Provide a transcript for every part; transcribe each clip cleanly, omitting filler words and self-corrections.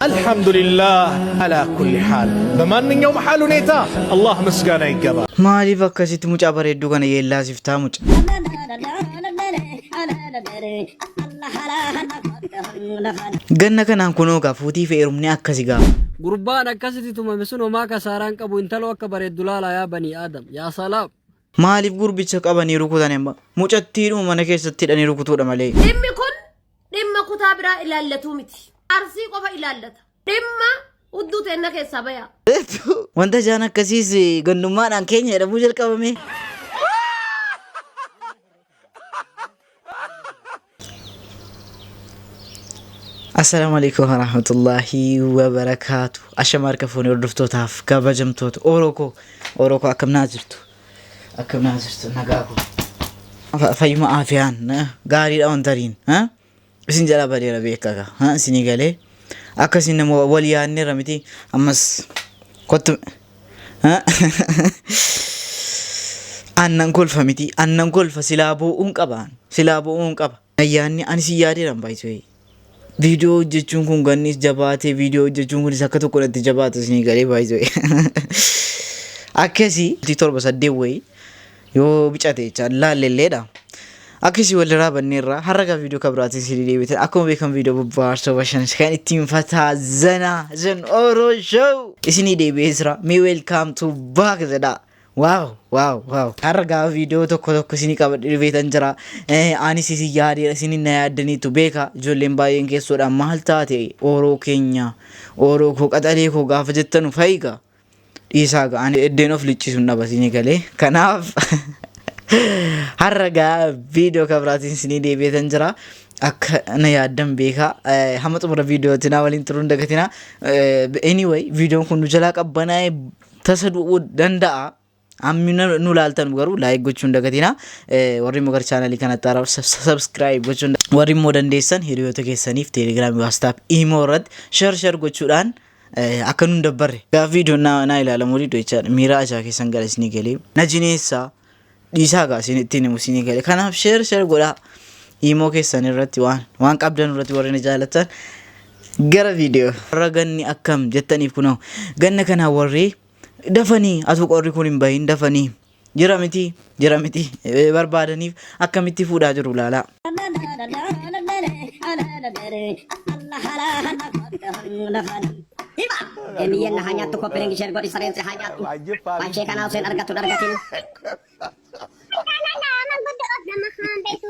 አልሐምዱሊላህ አላ ኩሊ ሓል በማንኛውም ሓል ሁኔታ አላህ ምስጋና ይገባል። ማሊፍ አከሲት ሙጫ በሬዱ ከነ የላሲፍታ ሙጫ ገነ ከናን ኩኖ ጋ ፉቲ ፈኤሩምኒ አከሲጋ ጉርባን አከሲት ቱመምሱን ወማ ከሳራን ቀቡ እንተሎ አከ በሬዱ ላላ ያ በኒ አደም ያ ሰላም ማሊፍ ጉርቢቸ ቀበኒ ሩኩታኔማ ሙጨቲኑ መነ ኬሰቲ ደኒ ሩኩቱዳ መሌ ዲሚ ኩን ዲማ ኩታ ብራ ኢላለቱ ሚቲ አርሲ ቆፈ ኢላለታ ዲማ ውዱት እነ ከሰበያ ወንተ ጃና ከሲስ ገንዱማን ኬኛ ደሙ ጀልቀበሜ السلام عليكم ورحمة الله وبركاته أشمار كفوني وردفتو تاف كبجمتوت أوروكو أكم نازرتو نقاكو فيما آفيان غاري الأون تارين سين جلا بري ربيكا سيني قالي أكا سين نمو ولياني رميتي أمس كنت أنن كل فميتي أنن كل فسلابو أنقبا أياني أني سياري رمبايتوي ቪዲዮ ጀቹን ኩን ገኒስ ጀባቴ ቪዲዮ ጀቹን ኩን ሰከቱ ቆለቲ ጀባቴ ስኒ ገሌ ባይዞ አከሲ ቲቶር በሰዴ ወይ ዮ ቢጫቴ ቻላ ለሌዳ አከሲ ወልራ በኔራ ሐረጋ ቪዲዮ ከብራቲ ሲዲ ዴቤት አኮ ቤከም ቪዲዮ በባርሶ ባሽን ስካን ቲም ፈታ ዘን ኦሮ ሾው እስኒ ዴቤስራ ሚ ዌልካም ቱ ባክ ዘዳ ዋው ሐረጋ ቪዲዮ ተኮ ሲኒ ቀበድ ቤት እንጀራ አኒ ሲሲ ያዲ ሲኒ ናያደኒቱ ቤካ ጆሌን ባየን ከሶዳ ማልታቴ ኦሮ ኬኛ ኦሮ ኮ ቀጠሌ ኮ ጋፈጀተኑ ፈይጋ ኢሳጋ አኒ እደኖፍ ልጭሱና በሲኒ ገሌ ከናፍ ሐረጋ ቪዲዮ ከብራቲን ሲኒ ቤት እንጀራ አከ ናያደም ቤካ ሐመጡ ወደ ቪዲዮ ትና ወሊን ጥሩ እንደገቲና ኤኒዌይ ቪዲዮን ኩኑ ጀላ ቀበናይ ተሰዱ ደንዳ አሚነ ኑላልተን ገሩ ላይክ ጎቹ እንደገቲና ወሪ ሞገር ቻናል ከነጣራ ሰብስክራይብ ጎቹ ወሪ ሞደንዴሰን ሂሪዮ ተከሰኒፍ ቴሌግራም ዋትስአፕ ኢሞረት ሸር ጎቹዳን አከኑ እንደበረ ጋ ቪዲዮ ና ይላል ሞሪ ዶይቻ ሚራጃ ከሰንገለስ ኒገሌ ነጂኔሳ ዲሳጋ ሲኒቲኒ ሙሲኒ ገሌ ከናፍ ሸር ጎዳ ኢሞ ከሰን ረት ዋን ቀብደን ረት ወሪ ነጃለተን ገረ ቪዲዮ ረገኒ አከም ጀተኒፍ ኩኖ ገነ ከና ወሪ ደፈኒ አቱ ቆሪ ኩኒን ባይን ደፈኒ ጅራሚቲ በርባደኒፍ አከሚቲ ፉዳ ጅሩ ላላ Emiyen hanya tu kopeng share godi saren se hanya tu panche kana usen argatu dargatin kana man bodo nama khande tu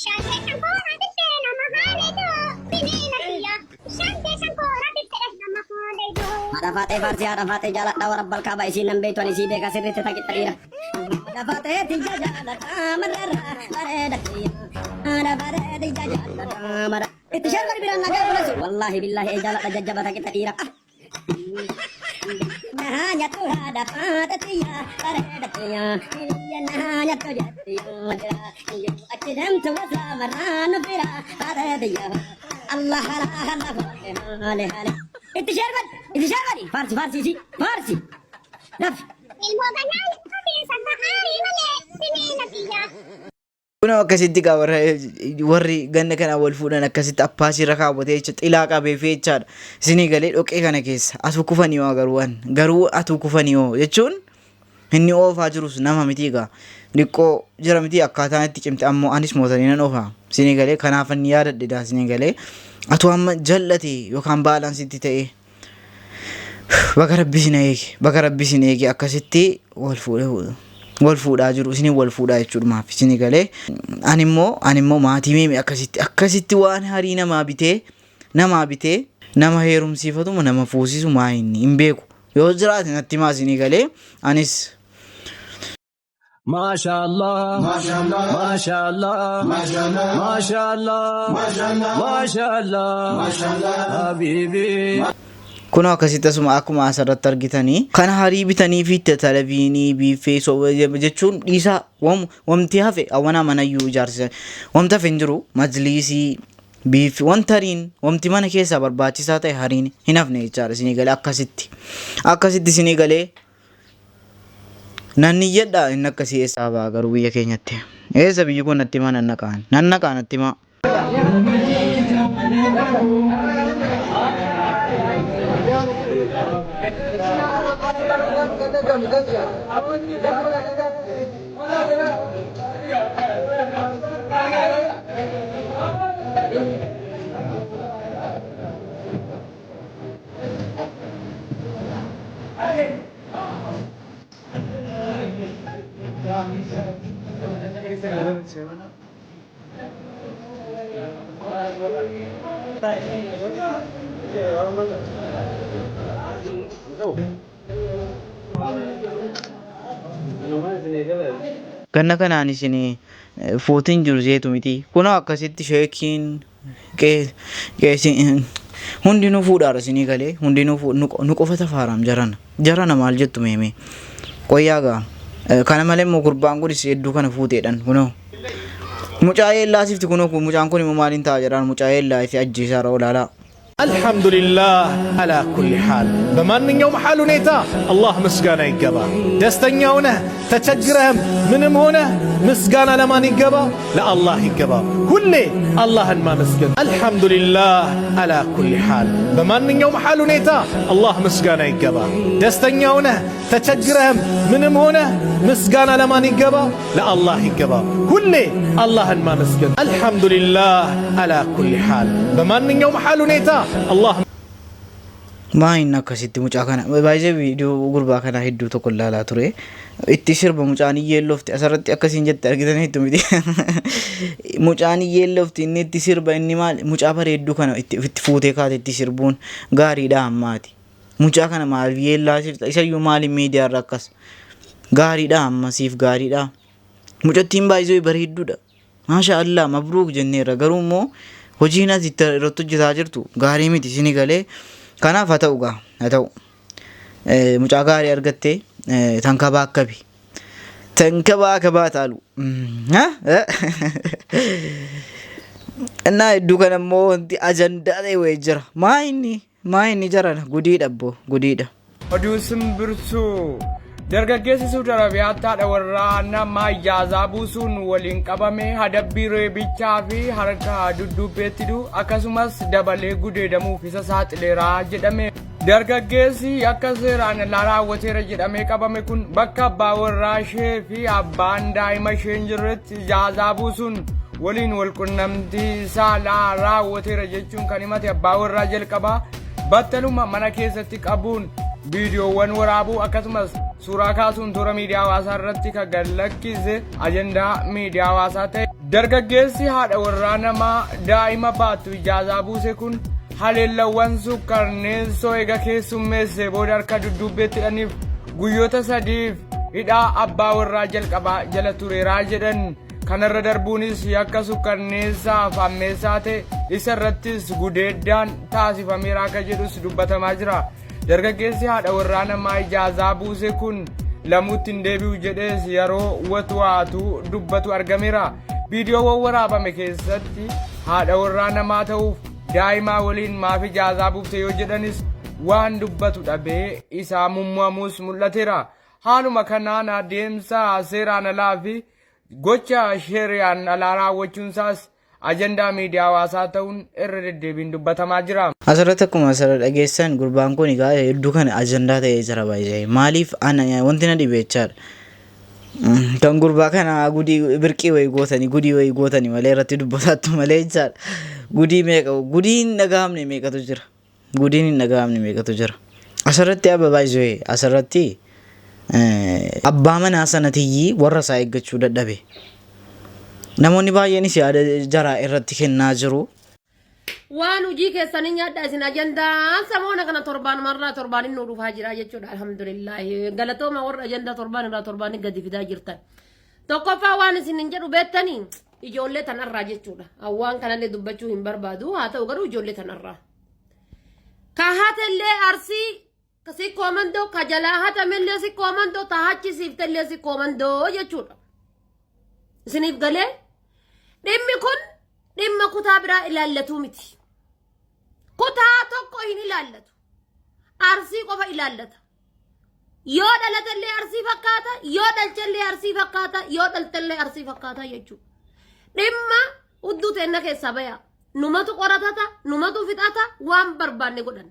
shante sankora ditte nama khande tu binina tiya shante sankora ditte nama khande tu ada fate jala dawar rabbal kaaba isi nambe tu ani sibe ka sirri ta kitira ada fate tija jala tamara bare dakiya ada bare tija jala tamara itu share godi bilang naga wallahi billahi jala jajjaba ta kitira nahanya tu ada patatiya paredatiya nahanya tu jatiya akidam tu samarana pira patatiya Allah hale itu syarwadi farsi naf ilmu ganal bisa bahari male sini nabiya kuno akasitti ka warri ganna kana wal fuudhan akasitti appaasi rakaawwate jecha xilaa qabee feechaadha isinii galee dhoqee kana keessa atu kufanii yoo garuu atu kufanii yoo jechuun inni oofaa jirus nama miti egaa dhiqqoo jira miti akkaataan itti cimte ammoo anis mootanii nan oofaa isinii galee kanaaf inni yaadadhedha isinii galee atu amma jallate yookaan baalaansitti ta'e bakka rabbisin eege akkasitti wal fuudhaa jiru isin wal fuudhaa jechuudhaaf isin galee animmoo maatii meemi akkasitti waan harii nama bitee nama heerumsiifatu nama fuusisu maa inni hin beeku yoo jiraate natti maa isin galee anis maashaallah habibi kuno akkasitti asuma akkuma asirratti argitanii kana harii bitanii fi televiinii biifee jechuun dhiisaa wamti hafe awwana manayyuu ijaarsisan wamta hafe hin jiru majliisii biifi wamti mana keessaa barbaachisaa ta'e hariin hin hafne jechaadha isinii galee akkasitti isinii galee nanni jedha inni akkasii eessaa ba'a garuu biyya keenyatti eessa biyyi kun natti himaa nannaqaan natti himaa Ganna kanaan isin footiin jiru jeetu miti. Kun akkasitti sheekiin hundinuu fuudhaadha isinii galee hundinuu nu qofa tafaaram jarana maal jettu meeme qoyyaa gaa kana malee immoo gurbaan kunis hedduu kana fuuteedhaan kunoo mucaa yeellaasifti kunoo mucaan kun immoo maaliin ta'a jedhaan mucaa yeellaa fi ajjeesaara olaalaa. الحمد لله على كل حال بمان يوم حال نيتا الله مسقانا يقبا دستنيا هنا تشجرهم منهم هنا مسقانا لما يقبا لا الله يقبا كل الله ما مسقن الحمد لله على كل حال بمان يوم حال نيتا الله مسقانا يقبا دستنيا هنا تشجرهم منهم هنا مسقانا لما يقبا لا الله يقبا كل الله ما مسقن الحمد لله على كل حال بمان يوم حال نيتا الله ما إنك كسيت مجاكنا بايزه فيديو غربا كنا هيدو تو كل لا ترى اتشير بمجاني يلوفت أسرت أكسين جت تركيزني هيدو ميدي مجاني يلوفت إني اتشير بإني مال مجابر هيدو كنا اتفوته كات اتشير بون غاري دا ماتي مجاكنا مال يلا سير إيش يوم مالي ميديا ركاس غاري دا مسيف غاري دا مجتيم بايزه بريدو دا ما شاء الله مبروك جنيرة غرومو hojiina irratti hojjetaa jirtu gaarii miti isin galee kanaaf haa ta'u mucaa gaarii argattee tankabaa akkabi tankabaa akabaa taalu innaa hedduu kana immoo wanti ajandaa ta'e wayii jira maa inni jarana gudiidha abbo gudiidha. Oduu simbirtuu dargaggeessi Saudi Arabiyaatti waraana ijaazaa buusuun waliin qabame hadabbii reebichaa fi harka dudduubbeetti akkasumas dabalee gudeedamuuf isa saaxileera jedhame. Dargaggeessi akka seeraan raawwateera jedhamee qabame kun bakka abbaa warraa ishee fi abbaan daa'ima ishee hin jirretti ijaazaa buusuun waliin walqunnamtii saalaa raawwateera jechuun kan himate abbaa warraa jalqabaa battaluma mana keessatti qabuun viidiyoowwan waraabuu akkasumas suuraa kaasuun toora miidiyaa hawaasaa irratti kan gallakkise ajandaa miidiyaa hawaasaa ta'e. Dargaggeessi haadha warraa namaa daa'ima baattu ijaazaa buuse kun haleellawwan sukkarneessoo eega keessummeesse booda harka dudduubbeetti hidhaniif guyyoota 3 hidhaa abbaa warraa jalqabaa jala tureeraa jedhan. Kanarra darbuunis yakka sukkarneessaa fi ammeessaa ta'e isa irrattis gudeeddaan taasifameera akka jedhus dubbatamaa jira. Dargaggeessi haadha warraa namaa ijaazaa buuse kun lamuutti hin deebi'u jedhees yeroo watwaatu dubbatu argameera. Viidiyoowwan waraabame keessatti haadha warraa namaa ta'uuf daa'imaa waliin maaf ijaazaa buufte yoo jedhanis waan dubbatu dhabee isaa mummuamus mul'ateera. Haaluma kanaan adeemsa seeraan alaa fi gocha shari'aan alaa raawwachuunsaas ajandaa miidiyaa hawaasaa ta'uun irra deddeebiin dubbatamaa jira. Asirratti akkuma asirra dhageessan gurbaan kun egaa hedduu kana ajandaa ta'ee jira baay'ee maaliif wanti na dhibeechaadha. Kan gurbaa kana gudii birqii wayii gootanii malee irratti dubbataattu malee jechaadha. Gudii meeqa gudiin dhagahamne meeqatu jira. Asirratti abba baay'ee asirratti abbaa manaa sanatiyyi warra isaa eeggachuu dadhabe. Namoonni baay'eenis yaada jaraa irratti kennaa jiru. Waan hojii keessanii nyaadhaa isin ajandaa samoona kana torbaan nu dhufaa jira jechuudha alhamdulillah. Galatooma warra ajandaa torbaan gadi fidaa jirtan. Tokkoffaa waan isin hin jedhu beektanii ijoollee tanarraa jechuudha. Waan kanallee dubbachuu hin barbaadu haa ta'u garuu ijoollee tanarraa. Ka hatellee arsii si koomandoo ka jalaa hatamellee si koomandoo taachisiiftellee si koomandoo jechuudha. Isiniif galee dhimmi kun dhimma kutaa biraa ilaallatu miti. Kutaa tokko hin ilaallatu. Arsii qofa ilaallata. Yoo dhalatellee arsii fakkaata, yoo dhalchellee arsii fakkaata, yoo dhaltellee arsii fakkaata jechuudha. Dhimma hudduu teenna keessaa baya. Numatu qoratata, numatu fixata waan barbaanne godhan.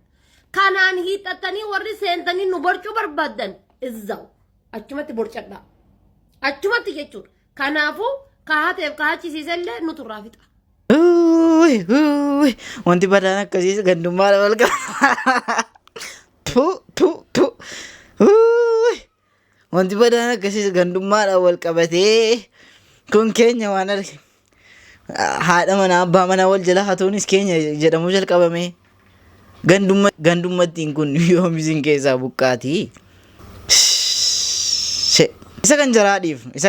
kanaan hiixattanii warri seentanii nu borcuu barbaadan izzaw achumatti borcadha achumatti jechuudha kanaafuu kaateef kaachisiisellee nu turraa fixa. Wanti badaan akkasiis gandummaadha wal qaba. Wanti badaan akkasiis gandummaadha wal qabatee kun keenya waan arge haadha manaa abbaa manaa wal jala hatuunis keenya jedhamu jalqabame gandummattiin kun yoomisin keessaa buqqaatii. Isa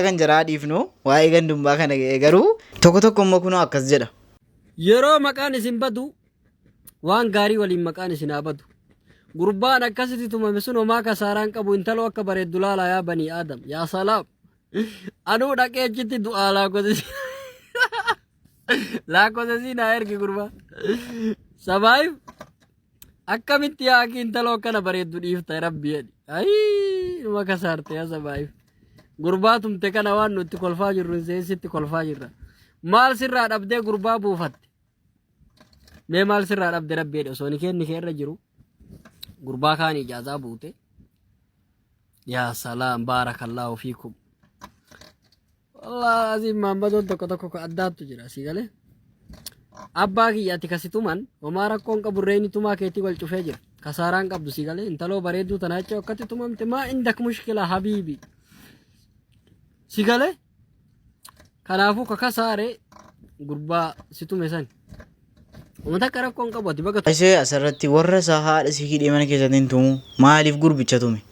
kan jaraadhiif no waa'ee gandummaa kana garuu tokko tokko immoo kunoo akkas jedha. Yeroo maqaan isin badu waan gaarii waliin maqaan isin haa badu. Gurbaan akkasitti tumame sun homaa kasaaraan qabu intaloo akka bareeddu laala yaa banii Aadam. Yaa salaam. Anuu dhaqee achitti du'aa laakosesii naa ergi gurbaa. Sabaayif akkamitti yaaki intaloo akkana bareeddu dhiifta rabbi jedhi. Ayii numa kasaarte yaa sabaayif. Gurbaa tumte kana waan nuti kolfaa jirru sitti kolfaa jirra. Maal sirraa dhabdee gurbaa buufatte? Mee maal sirraa dhabdee rabbi jedhe osoo ni keerra jiru. Gurbaa kaan ijaazaa buute. Yaa salaam baarakallahu fiikum. Wallah azim maambadoon tokko addaattu jira si galee. Abbaa kiyyaatti kasituman homaa rakkoon qabu reeni tumaa keetii wal cufee jira. Kasaaraan qabdu si galee intaloo bareedduu tanaa jecha akkatti tumamte maa indak mushkila habiibi. Si galee kanaafuu kakasaare gurbaa situme san. Uumata akka rakkoon qabu ati bakka Ishee asirratti warra isaa haadha si hidhee mana keessatti hin tumu maaliif gurbicha tume?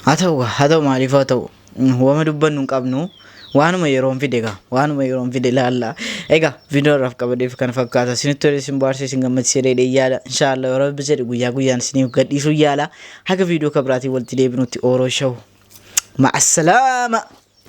Haa ta'u maaliif haa ta'u wama dubbannu hin qabnu waanuma yeroon fide laalla. Egaa viidiyoo irraaf qabadeef kan fakkaata isinitti tolee isin baarsee isin gammachiisee dheedhee yaala inshaallah yeroo bisedhe guyyaa guyyaan isiniif gadhiisuu yaala haga viidiyoo kabiraatiin walitti deebinutti ooroo shawu. Ma'assalaama.